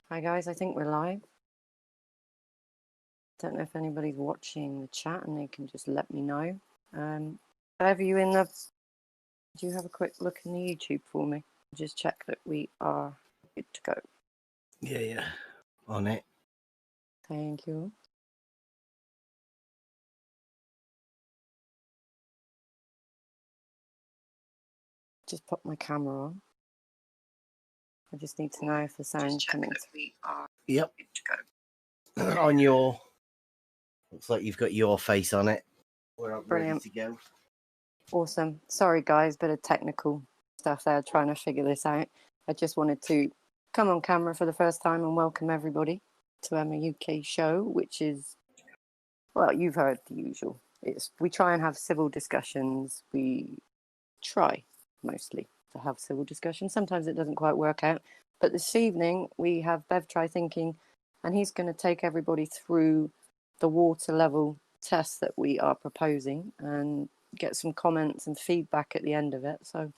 Hi guys, I think we're live. Don't know if anybody's watching the chat and they can just let me know. Bev, you in the... Do you have a quick look in the YouTube for me? Just check that we are good to go. Yeah. On it. Thank you. Just put my camera on. I just need to know if the sound's coming. We are Yep. good to go. On your... Looks like you've got your face on it. We're ready to go. Awesome. Sorry guys, bit of technical stuff there, trying to figure this out. I just wanted to come on camera for the first time and welcome everybody to Emma UK show, which is, well, you've heard the usual. We try and have civil discussions. We try mostly to have civil discussions. Sometimes it doesn't quite work out. But this evening we have Bev Try Thinking, and he's going to take everybody through the water level test that we are proposing and get some comments and feedback at the end of it. So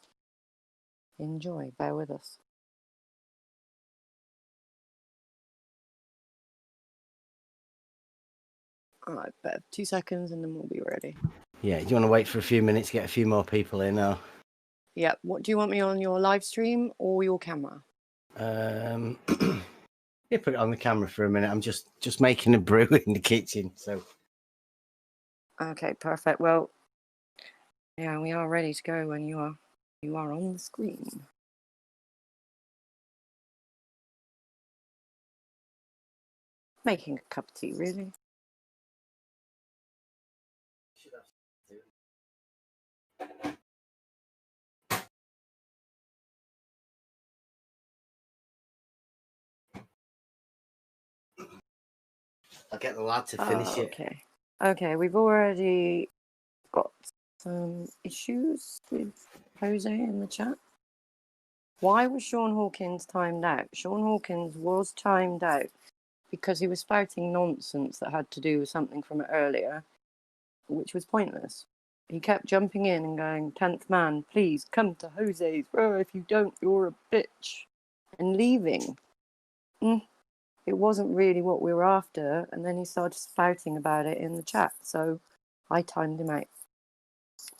enjoy, bear with us. All right, Bev, 2 seconds and then we'll be ready. Yeah, do you want to wait for a few minutes, get a few more people in now? Yeah, what do you want me on, your live stream or your camera? Yeah, put it on the camera for a minute. I'm just making a brew in the kitchen, so. Okay, perfect. Well, yeah, we are ready to go when you are on the screen. Making a cup of tea, really? I'll get the lad to finish it. Okay, we've already got some issues with Jose in the chat. Why was Sean Hawkins timed out? Sean Hawkins was timed out because he was spouting nonsense that had to do with something from earlier, which was pointless. He kept jumping in and going, 10th man, please come to Jose's. Oh, if you don't, you're a bitch. And leaving. It wasn't really what we were after. And then he started spouting about it in the chat. So I timed him out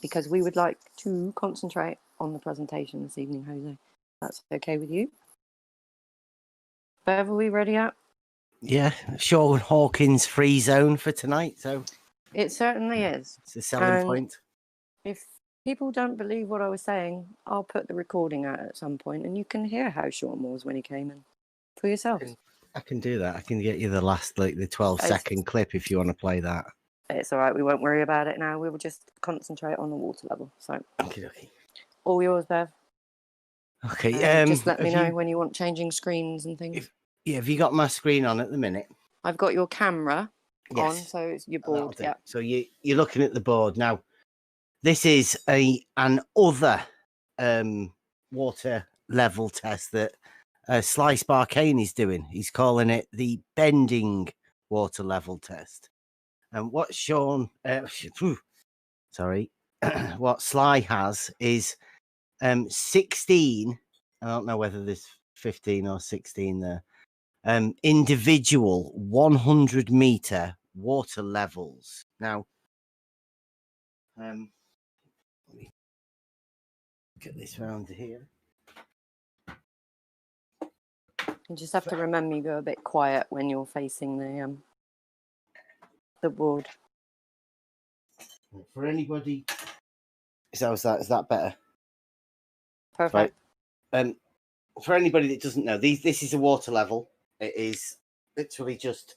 because we would like to concentrate on the presentation this evening, Jose. That's okay with you? Bev, are we ready up? Yeah, Sean Hawkins free zone for tonight, so. It certainly is. It's a selling point. If people don't believe what I was saying, I'll put the recording out at some point and you can hear how Sean was when he came in for yourself. I can do that. I can get you the last, the 12-second clip if you want to play that. It's all right. We won't worry about it now. We will just concentrate on the water level. So, okay. All yours, Bev. Okay. Just let me know when you want changing screens and things. Have you got my screen on at the minute? I've got your camera on, so it's your board. Yeah. So you're looking at the board now. This is an other water level test that Slice Barkane is doing. He's calling it the bending water level test. And what Sean, what Sly has is 16. I don't know whether there's 15 or 16 there. Individual 100-meter water levels. Now, let me get this round here. You just have to remember you go a bit quiet when you're facing the board. For anybody, is that better? Perfect. Right. For anybody that doesn't know, this is a water level. It is literally just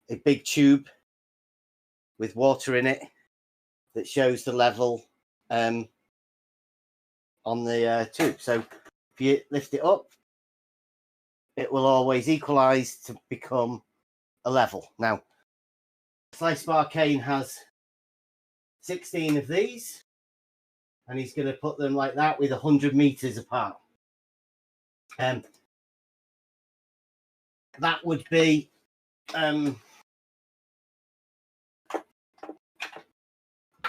a big tube with water in it that shows the level on the tube. So if you lift it up, it will always equalize to become a level. Now, Slice Barkane has 16 of these, and he's going to put them like that with 100 meters apart. That would be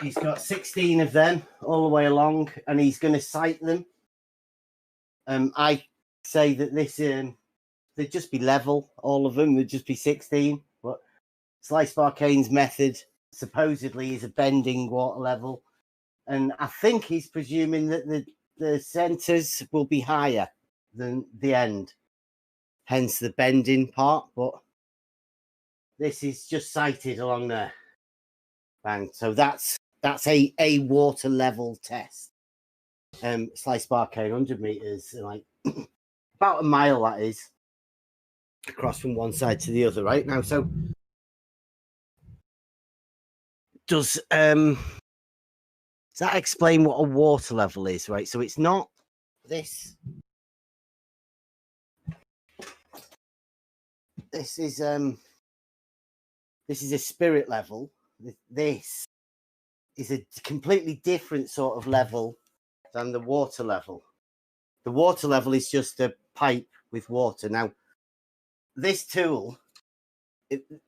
he's got 16 of them all the way along, and he's going to cite them. I say that this they'd just be level, all of them. They'd just be 16. But Slice Barkane's method supposedly is a bending water level. And I think he's presuming that the centres will be higher than the end, hence the bending part. But this is just sighted along there. Bang. So that's a water level test. Slice Barkane, 100 meters, like about a mile, that is, across from one side to the other, right? Now, so does that explain what a water level is, right? So it's not this. This is a spirit level. This is a completely different sort of level than the water level. The water level is just a pipe with water. Now, this tool,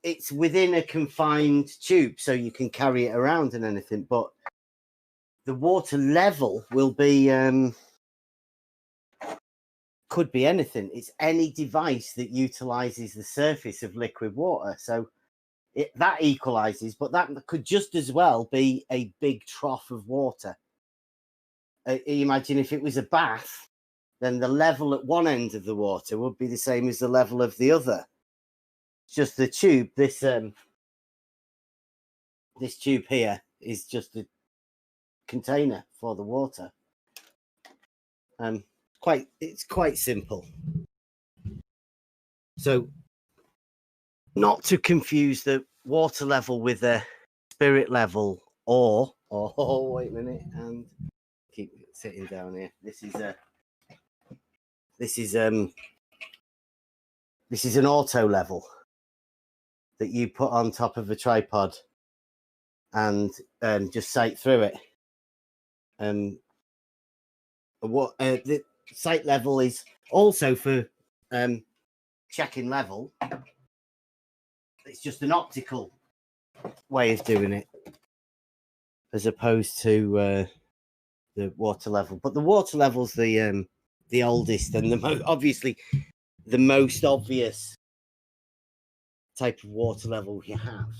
it's within a confined tube, so you can carry it around and anything, but the water level will be, could be anything. It's any device that utilizes the surface of liquid water. So that equalizes, but that could just as well be a big trough of water. Imagine if it was a bath, then the level at one end of the water would be the same as the level of the other. It's just the tube. This tube here is just a container for the water. It's quite simple. So, not to confuse the water level with the spirit level, or wait a minute, and keep sitting down here. This is an auto level that you put on top of a tripod and just sight through it. What the sight level is also for checking level. It's just an optical way of doing it, as opposed to the water level. But the water level's the oldest and obviously the most obvious type of water level you have.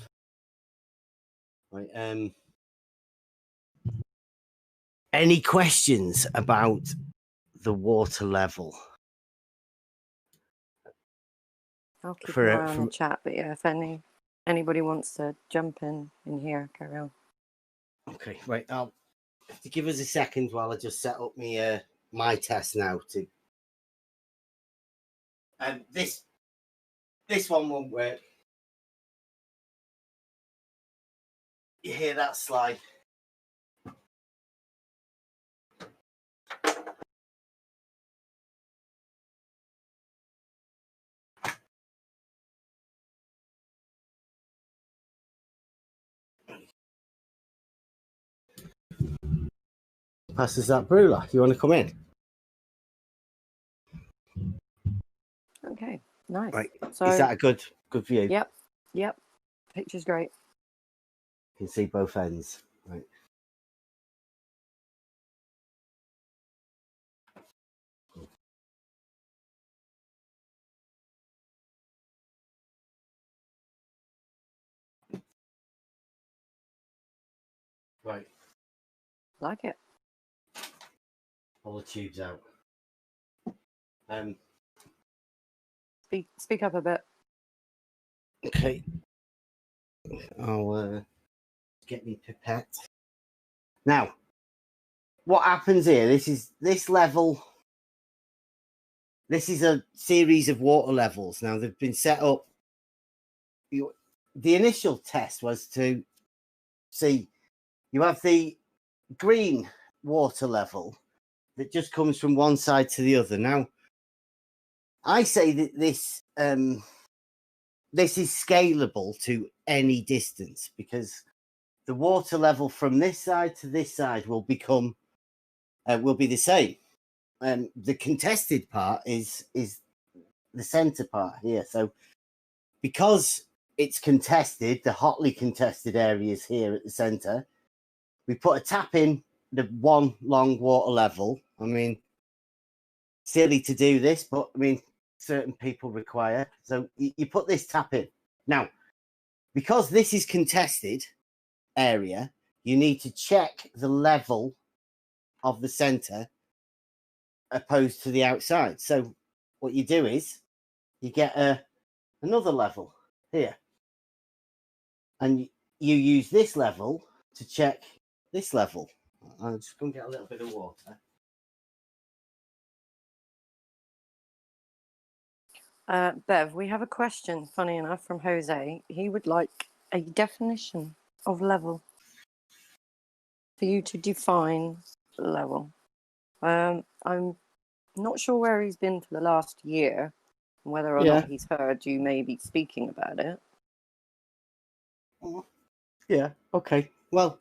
Right. Any questions about the water level? I'll keep an eye on the chat, but yeah, if anybody wants to jump in here, carry on. Okay, right. I'll have to give us a second while I just set up my test now. This one won't work. You hear that slide? Passes that Brula. You want to come in? Okay, nice. Right. So, is that a good view? Yep. Picture's great. You can see both ends. Right. Right. Like it. All the tubes out. Speak up a bit. Okay. I'll get me pipette. Now, what happens here? This level. This is a series of water levels. Now they've been set up. The initial test was to see. You have the green water level that just comes from one side to the other. Now, I say that this is scalable to any distance, because the water level from this side to this side will be the same. The contested part is the center part here. So because it's contested, the hotly contested areas here at the center, we put a tap in the one long water level. I mean, silly to do this, but I mean, certain people require. So you put this tap in. Now, because this is contested area, you need to check the level of the center opposed to the outside. So what you do is you get another level here, and you use this level to check this level. I'll just go and get a little bit of water. Bev, we have a question, funny enough, from Jose. He would like a definition of level for you to define level. I'm not sure where he's been for the last year, whether or not he's heard you maybe speaking about it. Yeah, okay. Well,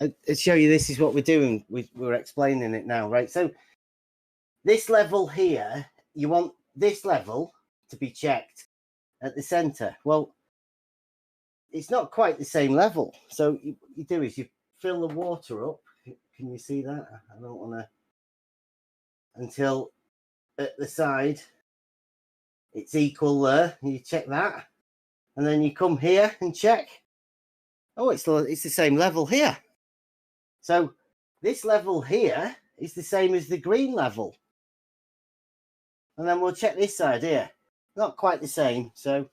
I'll show you this is what we're doing. We're explaining it now, right? So this level here, you want this level to be checked at the center. Well, it's not quite the same level. So you do is you fill the water up. Can you see that? I don't want to, until at the side it's equal there. You check that, and then you come here and check. Oh, it's the same level here. So this level here is the same as the green level. And then we'll check this side here. Not quite the same. So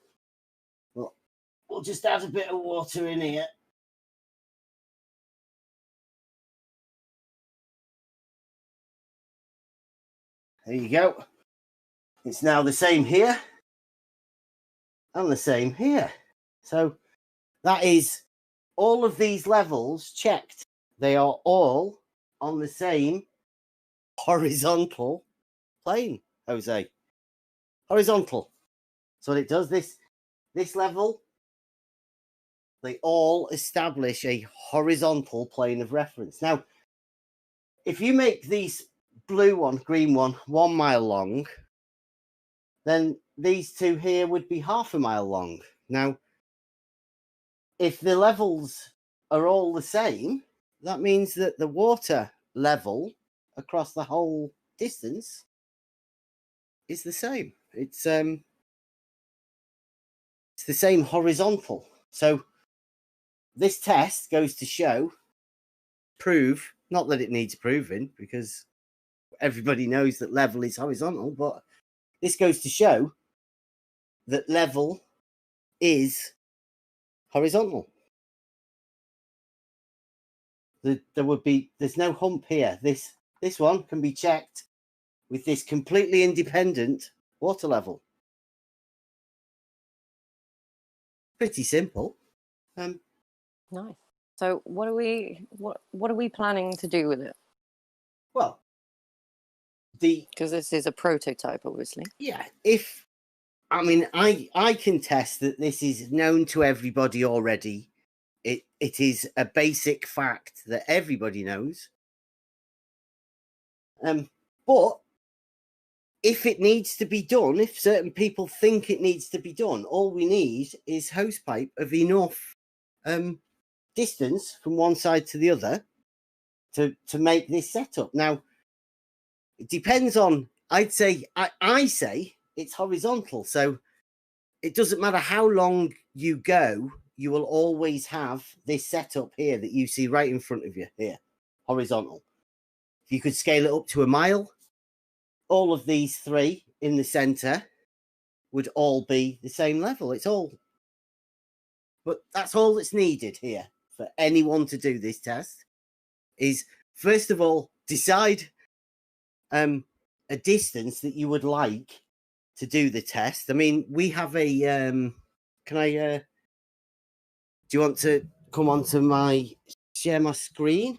we'll just add a bit of water in here. There you go. It's now the same here and the same here. So that is all of these levels checked. They are all on the same horizontal plane, Jose. Horizontal. So what it does, this level, they all establish a horizontal plane of reference. Now, if you make these blue one, green one, 1 mile long, then these two here would be 1/2 a mile long. Now, if the levels are all the same, that means that the water level across the whole distance is the same. It's the same horizontal. So this test goes to prove, not that it needs proving, because everybody knows that level is horizontal, but this goes to show that level is horizontal. There's no hump here. This one can be checked with this completely independent water level. Pretty simple. Nice. So what are we planning to do with it? Well, because this is a prototype, obviously. Yeah, I can test that this is known to everybody already. It is a basic fact that everybody knows. But if it needs to be done, if certain people think it needs to be done, all we need is hose pipe of enough distance from one side to the other to make this setup. Now, it depends on, I say it's horizontal. So it doesn't matter how long you go, you will always have this setup here that you see right in front of you here, horizontal. If you could scale it up to 1 mile, all of these three in the center would all be the same level. But that's all that's needed here for anyone to do this test is, first of all, decide a distance that you would like to do the test. I mean, we have a do you want to come onto share my screen,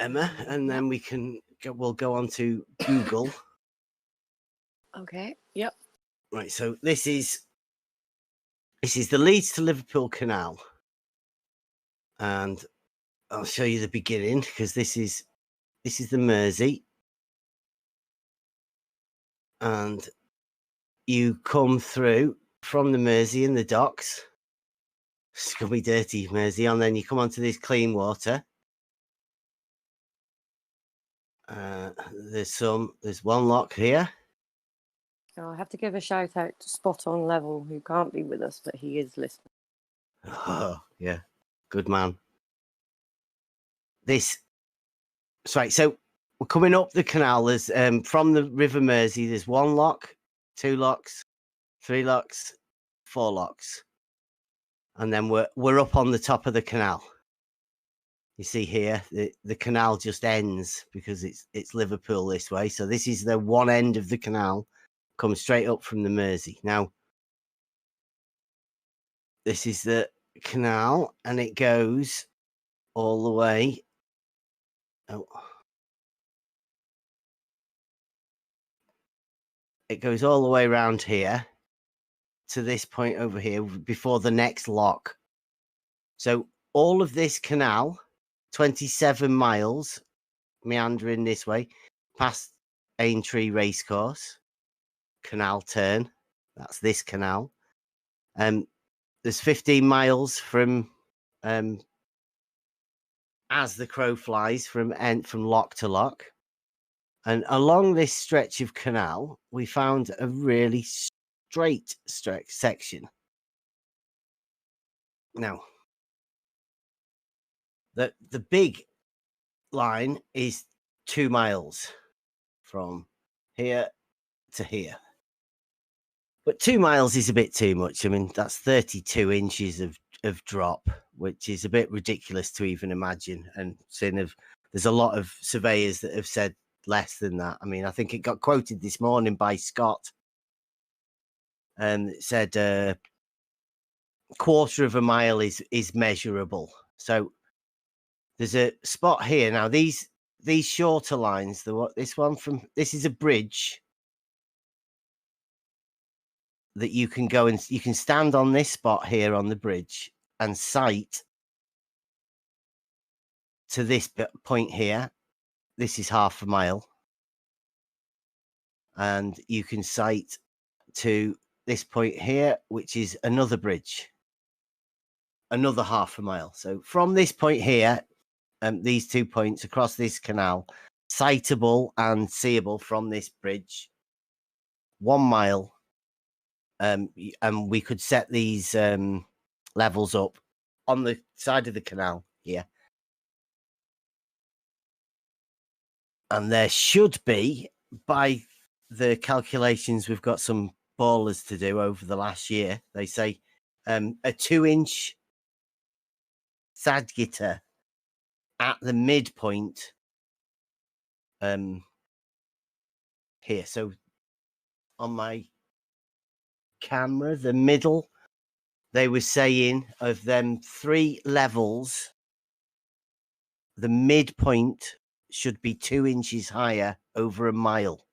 Emma, and then we'll go on to Google. Okay. Yep. Right, so this is the Leeds to Liverpool Canal, and I'll show you the beginning because this is the Mersey, and you come through from the Mersey in the docks. It's gonna be dirty Mersey, and then you come onto this clean water. There's one lock here, I have to give a shout out to Spot On Level, who can't be with us, but he is listening. Oh, yeah. Good man. Right, so we're coming up the canal. There's from the River Mersey, there's 1 lock, 2 locks, 3 locks, 4 locks. And then we're up on the top of the canal. You see here, the canal just ends because it's Liverpool this way. So this is the one end of the canal, comes straight up from the Mersey. Now, this is the canal, and it goes all the way. Oh. It goes all the way around here to this point over here before the next lock. So all of this canal, 27 miles, meandering this way, past Aintree Racecourse, canal turn. That's this canal. There's 15 miles from as the crow flies from lock to lock. And along this stretch of canal, we found a really straight section. Now, the big line is 2 miles from here to here. But 2 miles is a bit too much. I mean, that's 32 inches of drop, which is a bit ridiculous to even imagine. And there's a lot of surveyors that have said less than that. I mean, I think it got quoted this morning by Scott, and it said quarter of a mile is measurable. So there's a spot here. Now these shorter lines, this is a bridge that you can go and you can stand on this spot here on the bridge and sight to this point here. This is half a mile. And you can sight to this point here, which is another bridge, another half a mile. So from this point here, these 2 points across this canal, sightable and seeable from this bridge, 1 mile. And we could set these levels up on the side of the canal here. And there should be, by the calculations, we've got some ballers to do over the last year. They say a 2-inch Sadgitter at the midpoint here. So on my camera, the middle, they were saying of them 3 levels, the midpoint should be 2 inches higher over a mile.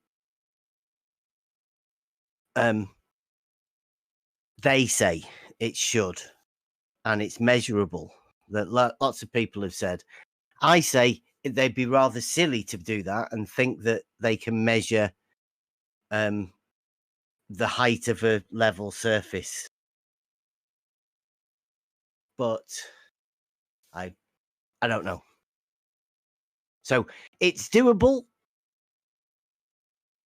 They say it should, and it's measurable. That lots of people have said. I say they'd be rather silly to do that and think that they can measure the height of a level surface. But I don't know. So it's doable.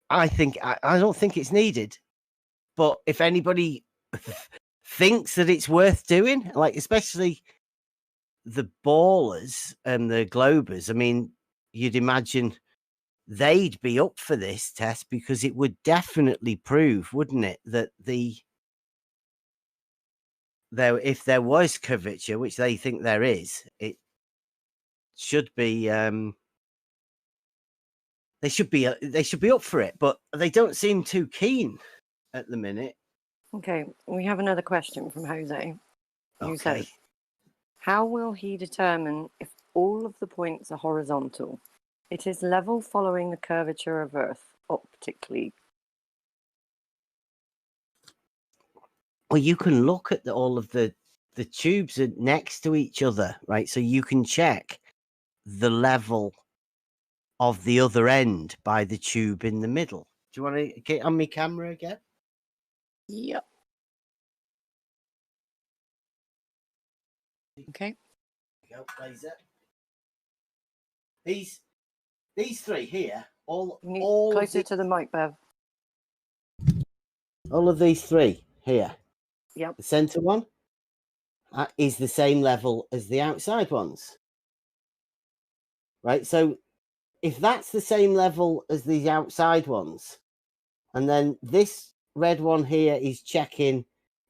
I don't think it's needed. But if anybody thinks that it's worth doing, like especially the ballers and the globers, I mean, you'd imagine they'd be up for this test because it would definitely prove, wouldn't it, that if there was curvature, which they think there is, it should be they should be up for it, but they don't seem too keen at the minute. Okay, we have another question from Jose, who Okay. says, how will he determine if all of the points are horizontal? It is level following the curvature of Earth, optically. Well, you can look at all of the tubes are next to each other, right? So you can check the level of the other end by the tube in the middle. Do you want to get on my camera again? Yep. Okay. Go, laser. These 3 here, all closer to the mic, Bev. All of these three here. Yep. The center one is the same level as the outside ones. Right? So if that's the same level as the outside ones, and then this red one here is checking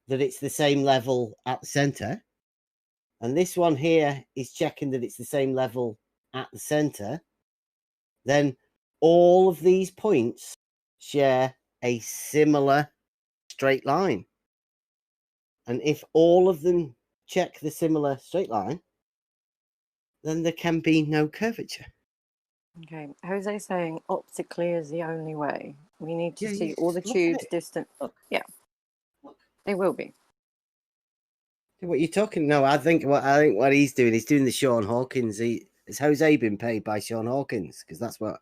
that it's the same level at the center, and this one here is checking that it's the same level at the center, then all of these points share a similar straight line. And if all of them check the similar straight line, then there can be no curvature. Okay. Jose's saying optically is the only way. We need to see all the look at tubes it. distant. Look. Yeah. Look. They will be. What you're talking? No, I think what he's doing the Sean Hawkins. Has Jose been paid by Sean Hawkins? Because that's what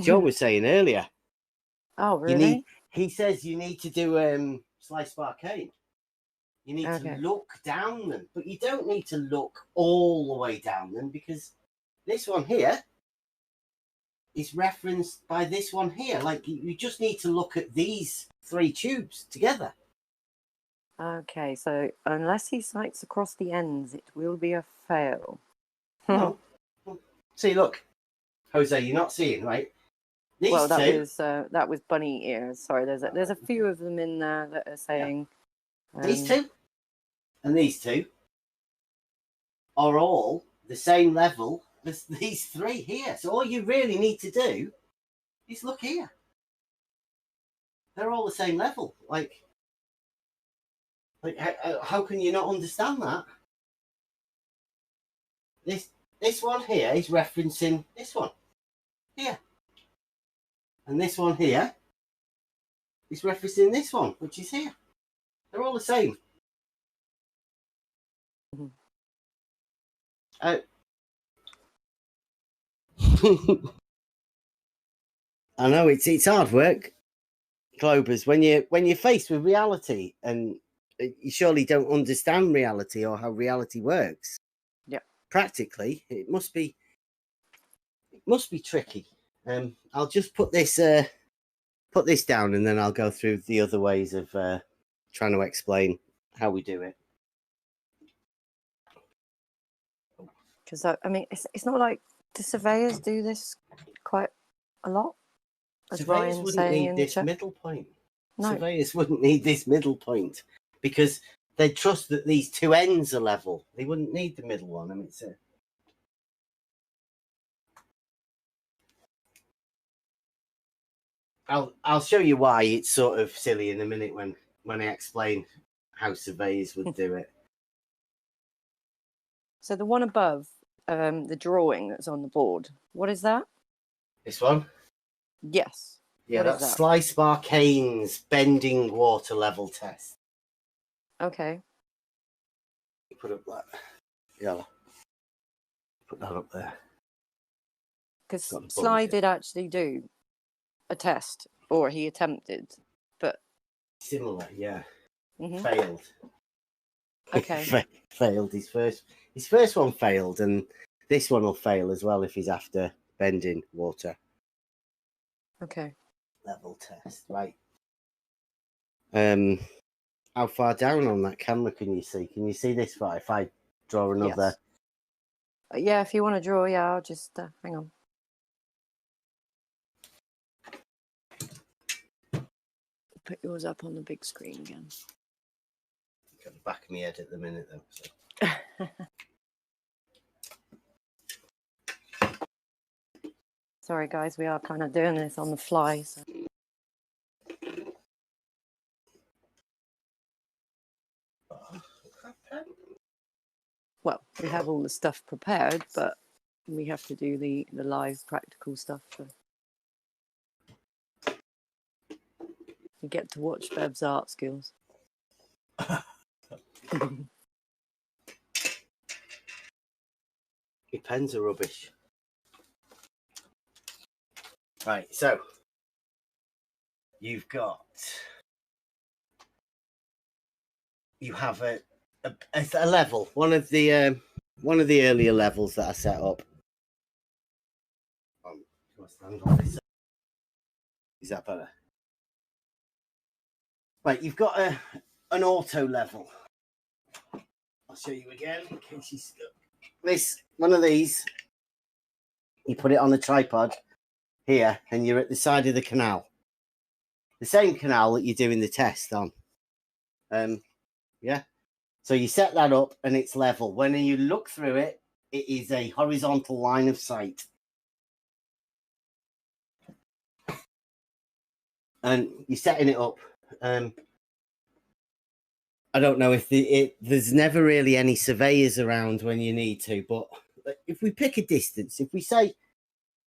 Joe was saying earlier. Oh, really? He says you need to do sliced arcane. You need to look down them, but you don't need to look all the way down them, because this one here is referenced by this one here. Like, you just need to look at these three tubes together. Okay, so unless he sights across the ends, it will be a fail. No. See, look, Jose, you're not seeing, right? These that was bunny ears. Sorry, there's a few of them in there that are saying these two and these two are all the same level as these three here. So all you really need to do is look here. They're all the same level. Like how can you not understand that? This one here is referencing this one here, and this one here is referencing this one, which is here. They're all the same. Mm-hmm. I know it's hard work, Globers, when you're faced with reality and you surely don't understand reality or how reality works. Yeah. Practically, it must be tricky. I'll just put this down, and then I'll go through the other ways of trying to explain how we do it. Because I mean, it's not like, do surveyors do this quite a lot? Surveyors wouldn't need this middle point. No. Surveyors wouldn't need this middle point because they'd trust that these two ends are level. They wouldn't need the middle one. I mean, it's I'll show you why it's sort of silly in a minute when I explain how surveyors would do it. So the one above, the drawing that's on the board, what is that? This one? Yes. Yeah, that's Slice Barkane's bending water level test. Okay. Put up that. Yeah. Put that up there. Because Sly did actually do a test, or he attempted, but similar, yeah. Mm-hmm. Failed. Okay. Failed. His first one failed, and this one will fail as well if he's after bending water. Okay. Level test, right? How far down on that camera can you see? Can you see this far? If I draw another. Yes. Yeah, if you want to draw, yeah, I'll just hang on. Put yours up on the big screen again. Got the back of my head at the minute, though. So. Sorry, guys, we are kind of doing this on the fly. So. Well, we have all the stuff prepared, but we have to do the live practical stuff. So. You get to watch Bev's art skills. Your pens are rubbish. Right, so you have a level, one of the earlier levels that I set up. Is that better? Right, you've got an auto level. I'll show you again in case you stuck. This one of these, you put it on the tripod here, and you're at the side of the canal. The same canal that you're doing the test on. Yeah. So you set that up and it's level. When you look through it, it is a horizontal line of sight. And you're setting it up. I don't know if there's never really any surveyors around when you need to, but if we pick a distance, if we say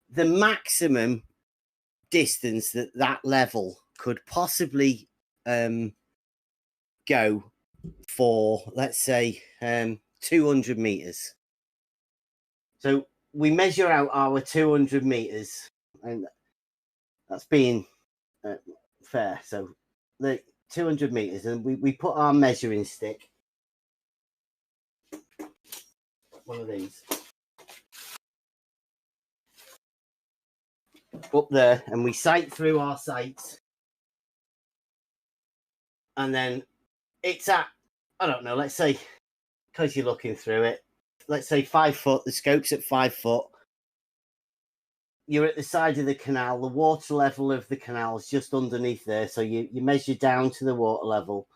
the maximum distance that level could possibly go for, let's say, 200 meters. So we measure out our 200 meters, and that's being fair. So the 200 meters, and we put our measuring stick, one of these, up there, and we sight through our sights, and then it's at, I don't know, let's say, because you're looking through it, let's say 5 foot, the scope's at 5 foot. You're at the side of the canal. The water level of the canal is just underneath there. So you measure down to the water level.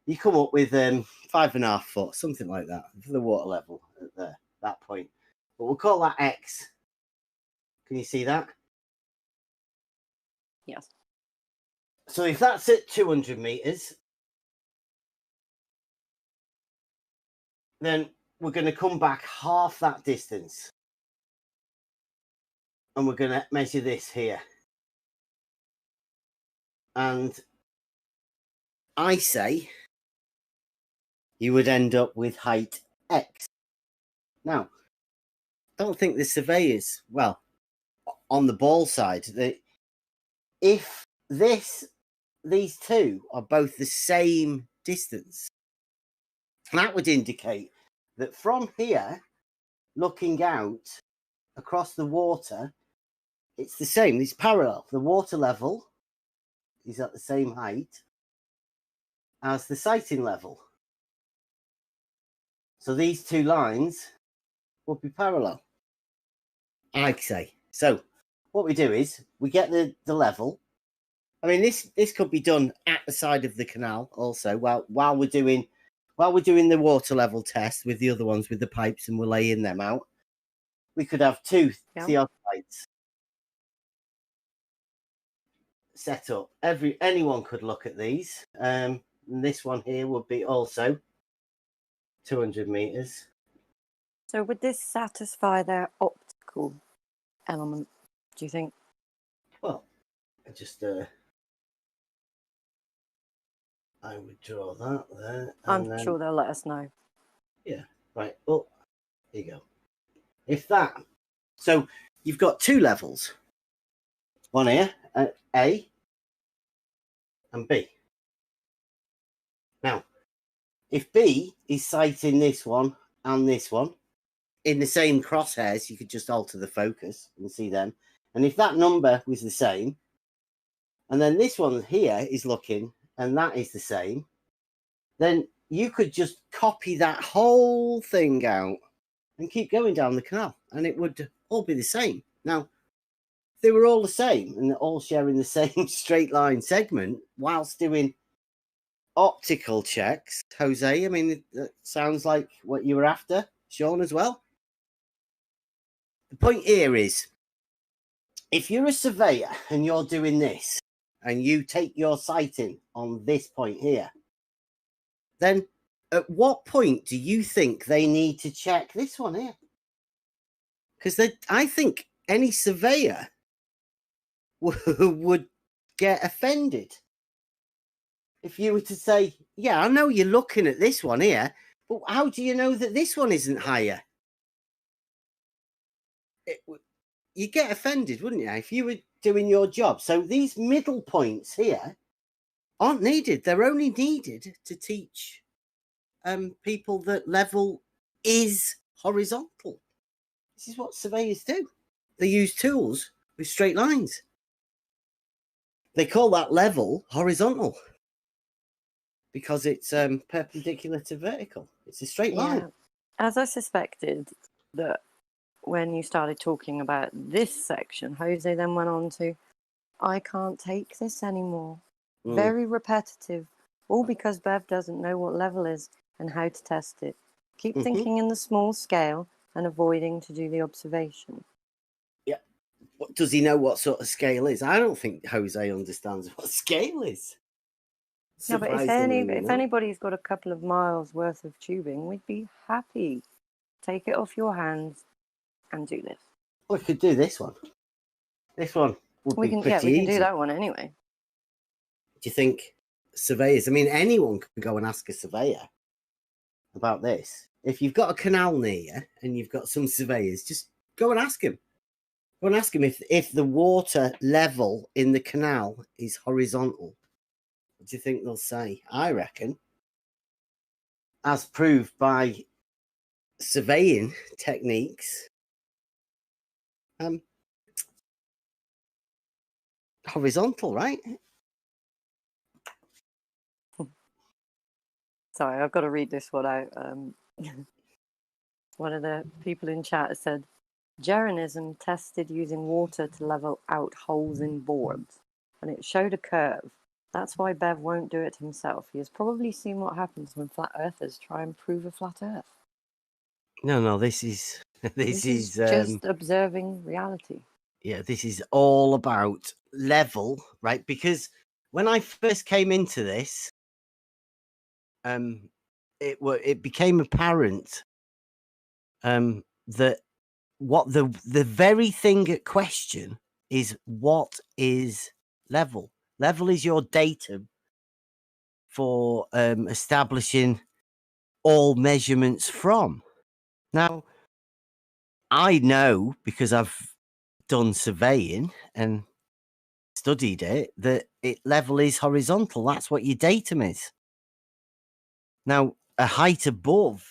You come up with 5.5 foot, something like that, for the water level at that point. But we'll call that X. Can you see that? Yes. So if that's at 200 meters, then we're going to come back half that distance. And we're going to measure this here. And I say you would end up with height X. Now, don't think the surveyors, well, on the ball side, if these two are both the same distance, that would indicate that from here, looking out across the water, it's the same. It's parallel. The water level is at the same height as the sighting level. So these two lines will be parallel, I'd say. So what we do is we get the level. I mean, this could be done at the side of the canal also while we're doing the water level test with the other ones with the pipes, and we're laying them out. We could have two theodolites set up. Anyone could look at these. And this one here would be also 200 meters. So would this satisfy their optical element, do you think? Well, I just I would draw that there. I'm sure they'll let us know. Yeah, right. Well, here you go. If that, so you've got two levels. One here, A and B. Now, if B is sighting this one and this one in the same crosshairs, you could just alter the focus and see them. And if that number was the same, and then this one here is looking, and that is the same, then you could just copy that whole thing out and keep going down the canal, and it would all be the same. Now, if they were all the same and they're all sharing the same straight line segment whilst doing optical checks, Jose, I mean, that sounds like what you were after, Sean, as well. The point here is, if you're a surveyor and you're doing this, and you take your sighting on this point here, then at what point do you think they need to check this one here? Because I think any surveyor would get offended if you were to say, yeah, I know you're looking at this one here, but how do you know that this one isn't higher? You get offended, wouldn't you, if you were doing your job? So these middle points here aren't needed. They're only needed to teach people that level is horizontal. This is what surveyors do. They use tools with straight lines. They call that level horizontal. because it's perpendicular to vertical. It's a straight line. As I suspected that when you started talking about this section, Jose then went on to, I can't take this anymore. Very repetitive, all because Bev doesn't know what level is and how to test it. Keep thinking in the small scale and avoiding to do the observation. Yeah. Does he know what sort of scale is? I don't think Jose understands what scale is. No, but if anybody's got a couple of miles worth of tubing, we'd be happy. Take it off your hands and do this. We could do this one. This one would be pretty easy. We can do that one anyway. Do you think surveyors, I mean, anyone can go and ask a surveyor about this. If you've got a canal near you and you've got some surveyors, just go and ask him. Go and ask him if the water level in the canal is horizontal. What do you think they'll say? I reckon, as proved by surveying techniques, horizontal, right? Sorry, I've got to read this one out. One of the people in chat said, Geronism tested using water to level out holes in boards, and it showed a curve. That's why Bev won't do it himself. He has probably seen what happens when flat earthers try and prove a flat earth. No, this is just observing reality. Yeah, this is all about level, right? Because when I first came into this, it became apparent that what the very thing at question is, what is level? Level is your datum for establishing all measurements from. Now, I know, because I've done surveying and studied it, that level is horizontal. That's what your datum is. Now, a height above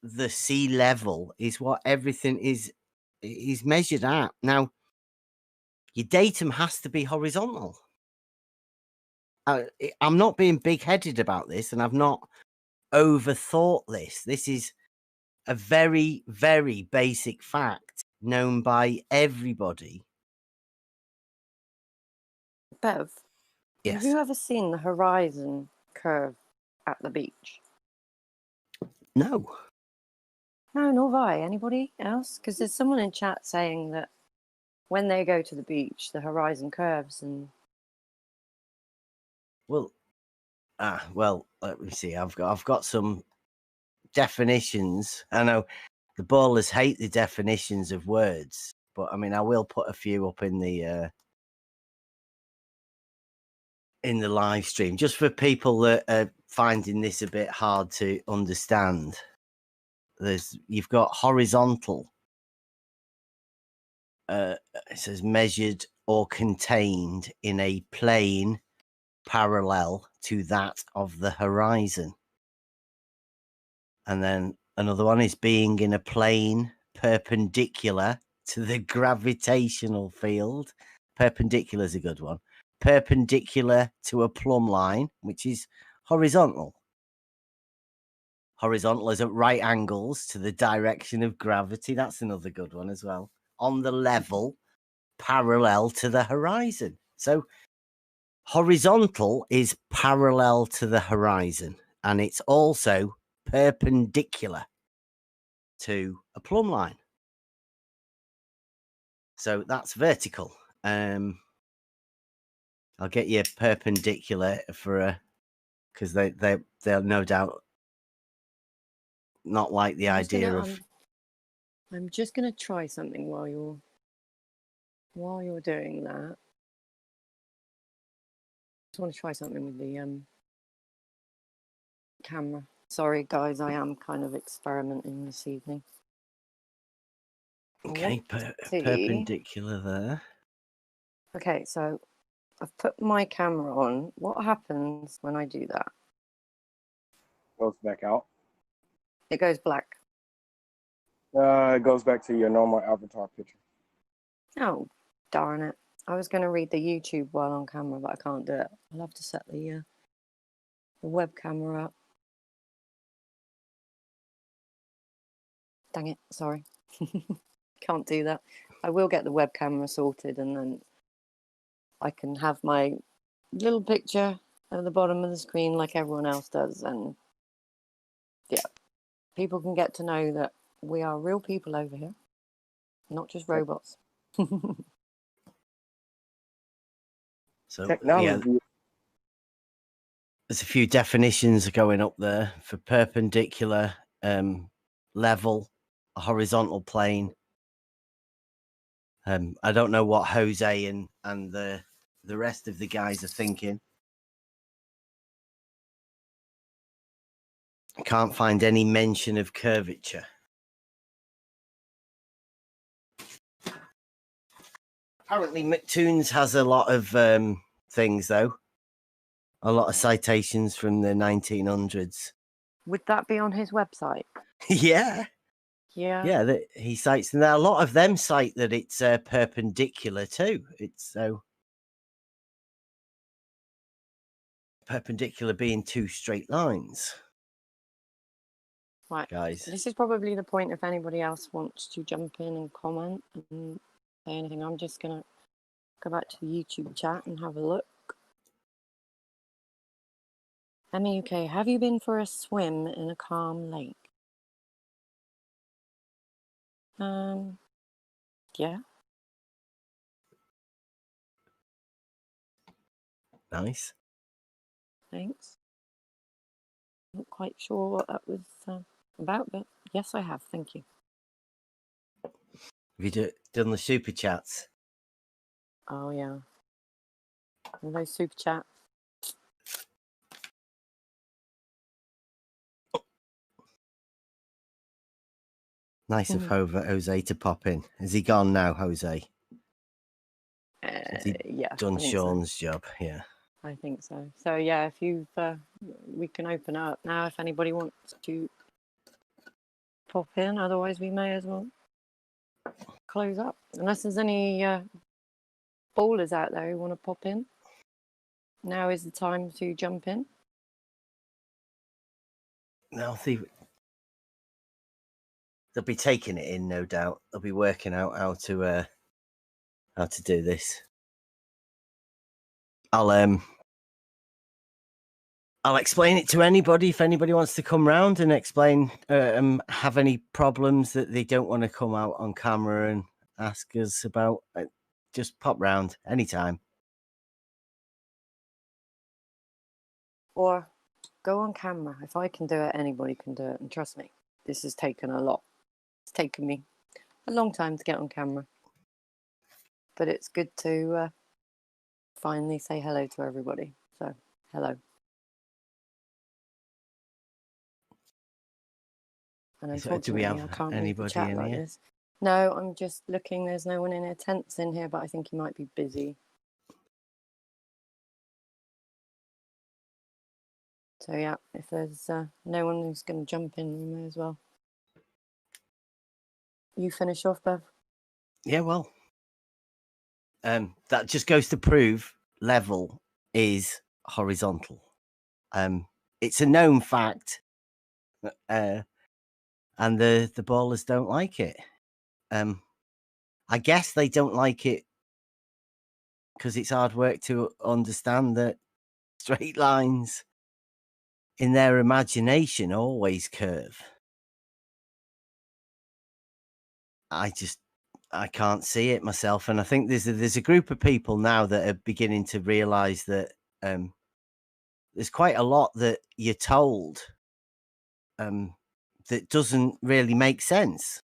the sea level is what everything is measured at. Now, your datum has to be horizontal. I'm not being big-headed about this, and I've not overthought this. This is a very, very basic fact known by everybody. Bev, yes. Have you ever seen the horizon curve at the beach? No. No, nor have I. Anybody else? Because there's someone in chat saying that when they go to the beach, the horizon curves and... Well, let me see. I've got some definitions. I know the ballers hate the definitions of words, but I mean, I will put a few up in the live stream, just for people that are finding this a bit hard to understand. You've got horizontal. It says measured or contained in a plane parallel to that of the horizon. And then another one is being in a plane perpendicular to the gravitational field. Perpendicular is a good one. Perpendicular to a plumb line, which is horizontal. Horizontal is at right angles to the direction of gravity. That's another good one as well. On the level parallel to the horizon. So horizontal is parallel to the horizon, and it's also perpendicular to a plumb line. So that's vertical. I'll get you perpendicular because they'll no doubt not like the idea of... I'm just gonna try something while you're doing that. I just want to try something with the camera. Sorry guys, I am kind of experimenting this evening. Okay, perpendicular there. Okay, so I've put my camera on. What happens when I do that? Goes back out. It goes black. It goes back to your normal avatar picture. Oh, darn it. I was going to read the YouTube while on camera, but I can't do it. I'll have to set the the web camera up. Dang it, sorry. Can't do that. I will get the web camera sorted and then I can have my little picture at the bottom of the screen like everyone else does. And yeah, people can get to know that we are real people over here, not just robots. So, Technology. yeah, there's a few definitions going up there for perpendicular, level, a horizontal plane. I don't know what Jose and the rest of the guys are thinking. I can't find any mention of curvature. Apparently, McToons has a lot of things, though. A lot of citations from the 1900s. Would that be on his website? Yeah. Yeah. Yeah, he cites, and a lot of them cite that it's perpendicular too. It's so perpendicular being two straight lines. Right, guys. This is probably the point if anybody else wants to jump in and comment and say anything. I'm just going to go back to the YouTube chat and have a look. Emma UK, have you been for a swim in a calm lake? Yeah. Nice. Thanks. Not quite sure what that was about, but yes, I have. Thank you. Have you done the super chats? Oh, yeah. All those super chats. Nice of Jose to pop in. Has he gone now, Jose? Has he Yeah. done I think Sean's job? Yeah. I think so. So yeah, if you've, we can open up now if anybody wants to pop in. Otherwise, we may as well close up. Unless there's any ballers out there who want to pop in. Now is the time to jump in. No, they'll be taking it in, no doubt. They'll be working out how to do this. I'll explain it to anybody if anybody wants to come round and explain, have any problems that they don't want to come out on camera and ask us about. Just pop round anytime. Or go on camera. If I can do it, anybody can do it. And trust me, this has taken a lot. It's taken me a long time to get on camera. But it's good to finally say hello to everybody. So, hello. And unfortunately, I can't read the chat like this. No, I'm just looking. There's no one in here. Tent's in here, but I think he might be busy. So yeah, if there's no one who's going to jump in, we may as well. You finish off, Bev? Yeah, well, that just goes to prove level is horizontal. It's a known fact, and the ballers don't like it. I guess they don't like it because it's hard work to understand that straight lines in their imagination always curve. I can't see it myself, and I think there's a group of people now that are beginning to realize that there's quite a lot that you're told that doesn't really make sense,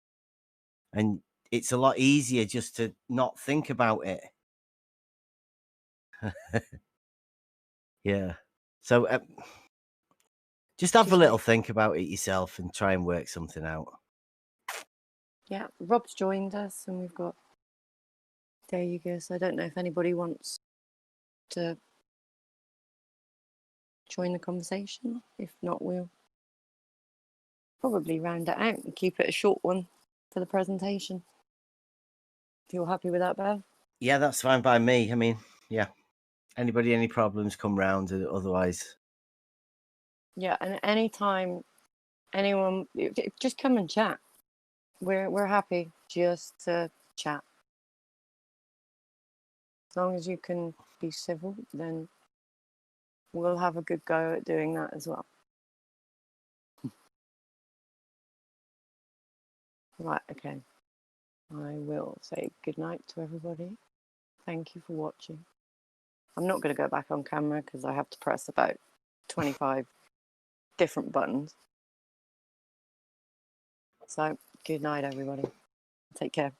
and it's a lot easier just to not think about it. Yeah. So just have a little think about it yourself and try and work something out. Yeah, Rob's joined us, and we've got. There you go. So I don't know if anybody wants to join the conversation. If not, we'll probably round it out and keep it a short one for the presentation. If you're happy with that, Bev? Yeah, that's fine by me. I mean, yeah. Anybody, any problems, come round. Otherwise, Yeah, and anytime anyone, just come and chat. We're happy just to chat. As long as you can be civil, then we'll have a good go at doing that as well. Right, okay. I will say good night to everybody. Thank you for watching. I'm not going to go back on camera because I have to press about 25 different buttons. So, good night, everybody. Take care.